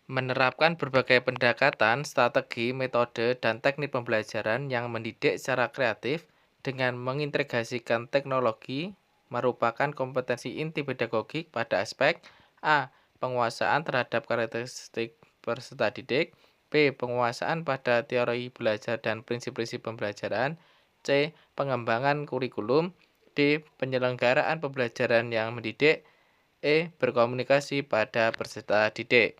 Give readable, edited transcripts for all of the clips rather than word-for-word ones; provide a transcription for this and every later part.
Menerapkan berbagai pendekatan, strategi, metode, dan teknik pembelajaran yang mendidik secara kreatif dengan mengintegrasikan teknologi merupakan kompetensi inti pedagogik pada aspek A. Penguasaan terhadap karakteristik peserta didik. B. Penguasaan pada teori belajar dan prinsip-prinsip pembelajaran. C. Pengembangan kurikulum. D. Penyelenggaraan pembelajaran yang mendidik. E. Berkomunikasi pada peserta didik.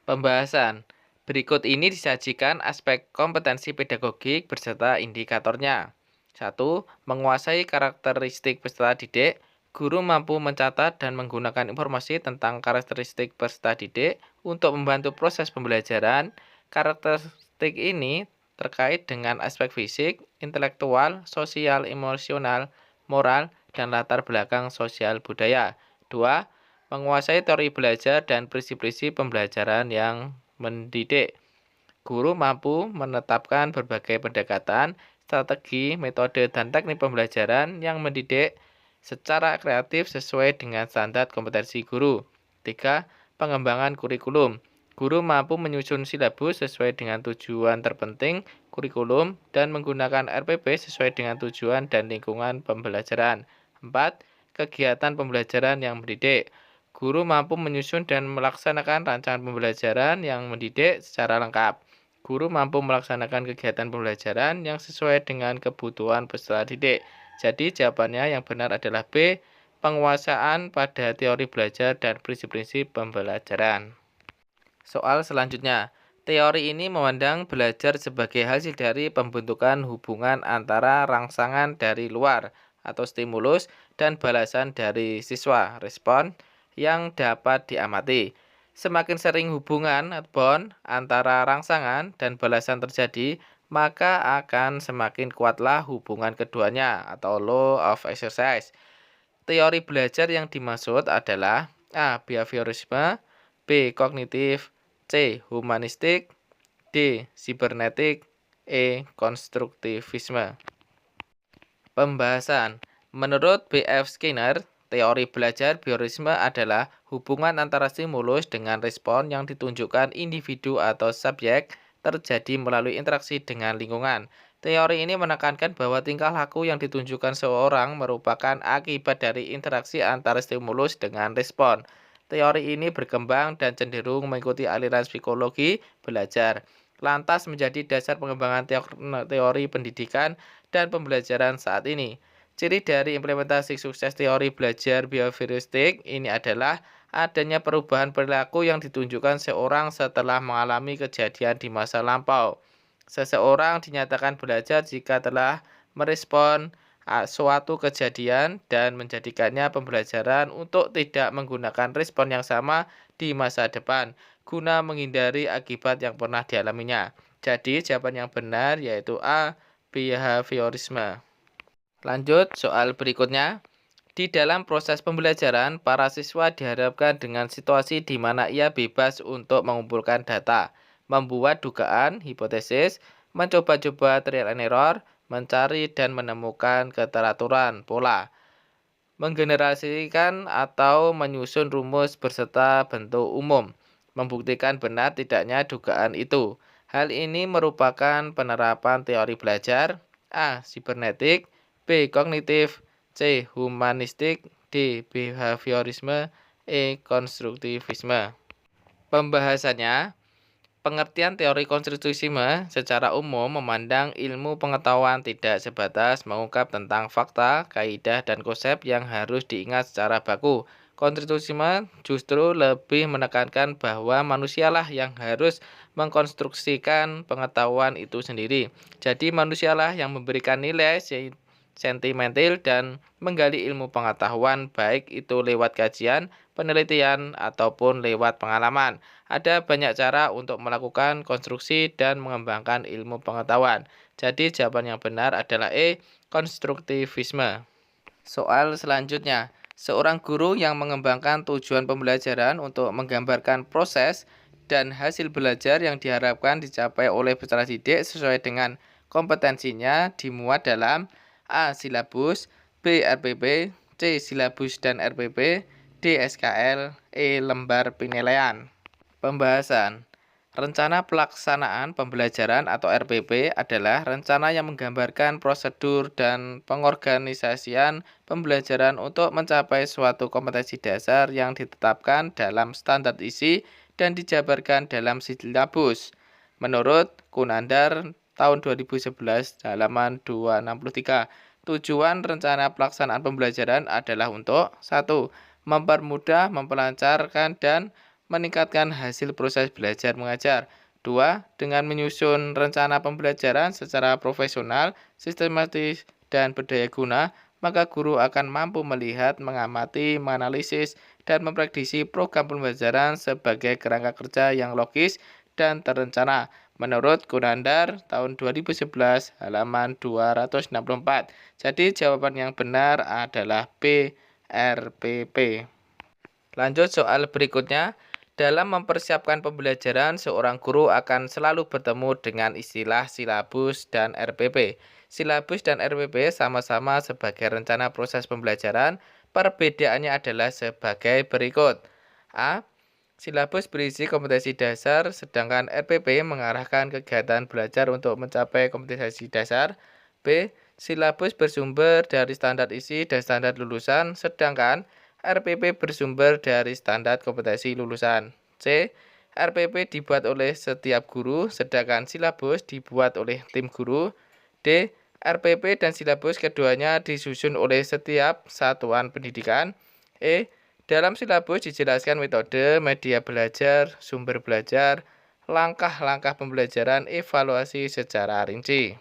Pembahasan. Berikut ini disajikan aspek kompetensi pedagogik beserta indikatornya. 1. Menguasai karakteristik peserta didik. Guru mampu mencatat dan menggunakan informasi tentang karakteristik peserta didik untuk membantu proses pembelajaran. Karakteristik ini terkait dengan aspek fisik, intelektual, sosial, emosional, moral, dan latar belakang sosial budaya. 2. Menguasai teori belajar dan prinsip-prinsip pembelajaran yang mendidik. Guru mampu menetapkan berbagai pendekatan, strategi, metode, dan teknik pembelajaran yang mendidik secara kreatif sesuai dengan standar kompetensi guru. 3. Pengembangan kurikulum. Guru mampu menyusun silabus sesuai dengan tujuan terpenting kurikulum dan menggunakan RPP sesuai dengan tujuan dan lingkungan pembelajaran. 4. Kegiatan pembelajaran yang mendidik. Guru mampu menyusun dan melaksanakan rancangan pembelajaran yang mendidik secara lengkap. Guru mampu melaksanakan kegiatan pembelajaran yang sesuai dengan kebutuhan peserta didik. Jadi jawabannya yang benar adalah B. Penguasaan pada teori belajar dan prinsip-prinsip pembelajaran. Soal selanjutnya. Teori ini memandang belajar sebagai hasil dari pembentukan hubungan antara rangsangan dari luar atau stimulus dan balasan dari siswa, respon yang dapat diamati. Semakin sering hubungan bond antara rangsangan dan balasan terjadi, maka akan semakin kuatlah hubungan keduanya atau law of exercise. Teori belajar yang dimaksud adalah A. Behaviorisme, B. Kognitif, C. Humanistik, D. Sibernetik, E. Konstruktivisme. Pembahasan. Menurut B.F. Skinner, teori belajar biorisme adalah hubungan antara stimulus dengan respon yang ditunjukkan individu atau subjek terjadi melalui interaksi dengan lingkungan. Teori ini menekankan bahwa tingkah laku yang ditunjukkan seorang merupakan akibat dari interaksi antara stimulus dengan respon. Teori ini berkembang dan cenderung mengikuti aliran psikologi belajar, lantas menjadi dasar pengembangan teori pendidikan dan pembelajaran saat ini. Ciri dari implementasi sukses teori belajar behavioristik ini adalah adanya perubahan perilaku yang ditunjukkan seorang setelah mengalami kejadian di masa lampau. Seseorang dinyatakan belajar jika telah merespon suatu kejadian dan menjadikannya pembelajaran untuk tidak menggunakan respon yang sama di masa depan, guna menghindari akibat yang pernah dialaminya. Jadi jawaban yang benar yaitu A. Behaviorisme. Lanjut soal berikutnya. Di dalam proses pembelajaran, para siswa dihadapkan dengan situasi di mana ia bebas untuk mengumpulkan data, membuat dugaan, hipotesis, mencoba-coba trial and error, mencari dan menemukan keteraturan pola, menggenerasikan atau menyusun rumus berserta bentuk umum, membuktikan benar tidaknya dugaan itu. Hal ini merupakan penerapan teori belajar A. Sibernetik, B. Kognitif, C. Humanistik, D. Behaviorisme, E. Konstruktivisme. Pembahasannya, pengertian teori konstruktivisme secara umum memandang ilmu pengetahuan tidak sebatas mengungkap tentang fakta, kaidah, dan konsep yang harus diingat secara baku. Konstruktivisme justru lebih menekankan bahwa manusialah yang harus mengkonstruksikan pengetahuan itu sendiri. Jadi manusialah yang memberikan nilai sentimental dan menggali ilmu pengetahuan baik itu lewat kajian, penelitian, ataupun lewat pengalaman. Ada banyak cara untuk melakukan konstruksi dan mengembangkan ilmu pengetahuan. Jadi jawaban yang benar adalah E. Konstruktivisme. Soal selanjutnya. Seorang guru yang mengembangkan tujuan pembelajaran untuk menggambarkan proses dan hasil belajar yang diharapkan dicapai oleh peserta didik sesuai dengan kompetensinya dimuat dalam A. Silabus, B. RPP, C. Silabus dan RPP, D. SKL, E. Lembar penilaian. Pembahasan. Rencana pelaksanaan pembelajaran atau RPP adalah rencana yang menggambarkan prosedur dan pengorganisasian pembelajaran untuk mencapai suatu kompetensi dasar yang ditetapkan dalam standar isi dan dijabarkan dalam silabus. Menurut Kunandar tahun 2011 halaman 263, tujuan rencana pelaksanaan pembelajaran adalah untuk 1. Mempermudah, memperlancarkan, dan meningkatkan hasil proses belajar mengajar. 2. Dengan menyusun rencana pembelajaran secara profesional, sistematis, dan berdaya guna, maka guru akan mampu melihat, mengamati, menganalisis, dan memprediksi program pembelajaran sebagai kerangka kerja yang logis dan terencana. Menurut Kunandar tahun 2011 halaman 264. Jadi jawaban yang benar adalah B, RPP. Lanjut soal berikutnya. Dalam mempersiapkan pembelajaran, seorang guru akan selalu bertemu dengan istilah silabus dan RPP. Silabus dan RPP sama-sama sebagai rencana proses pembelajaran. Perbedaannya adalah sebagai berikut. A. Silabus berisi kompetensi dasar, sedangkan RPP mengarahkan kegiatan belajar untuk mencapai kompetensi dasar. B. Silabus bersumber dari standar isi dan standar lulusan, sedangkan RPP bersumber dari standar kompetensi lulusan. C. RPP dibuat oleh setiap guru, sedangkan silabus dibuat oleh tim guru. D. RPP dan silabus keduanya disusun oleh setiap satuan pendidikan. E. Dalam silabus dijelaskan metode, media belajar, sumber belajar, langkah-langkah pembelajaran, evaluasi secara rinci.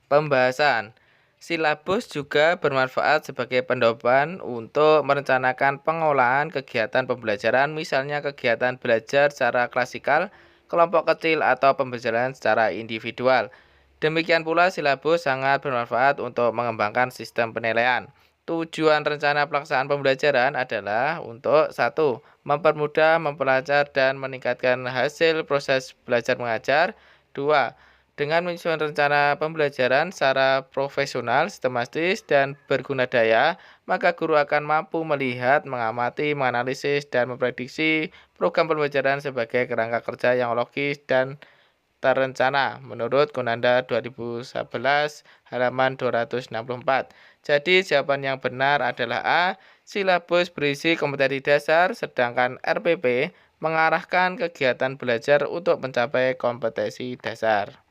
Pembahasan. Silabus juga bermanfaat sebagai pendopan untuk merencanakan pengolahan kegiatan pembelajaran, misalnya kegiatan belajar secara klasikal, kelompok kecil, atau pembelajaran secara individual. Demikian pula silabus sangat bermanfaat untuk mengembangkan sistem penilaian. Tujuan rencana pelaksanaan pembelajaran adalah untuk 1. Mempermudah, memperlancar, dan meningkatkan hasil proses belajar mengajar. 2. Dengan menyusun rencana pembelajaran secara profesional, sistematis, dan berguna daya, maka guru akan mampu melihat, mengamati, menganalisis, dan memprediksi program pembelajaran sebagai kerangka kerja yang logis dan terencana menurut Kunanda 2011 halaman 264. Jadi jawaban yang benar adalah A. Silabus berisi kompetensi dasar, sedangkan RPP mengarahkan kegiatan belajar untuk mencapai kompetensi dasar.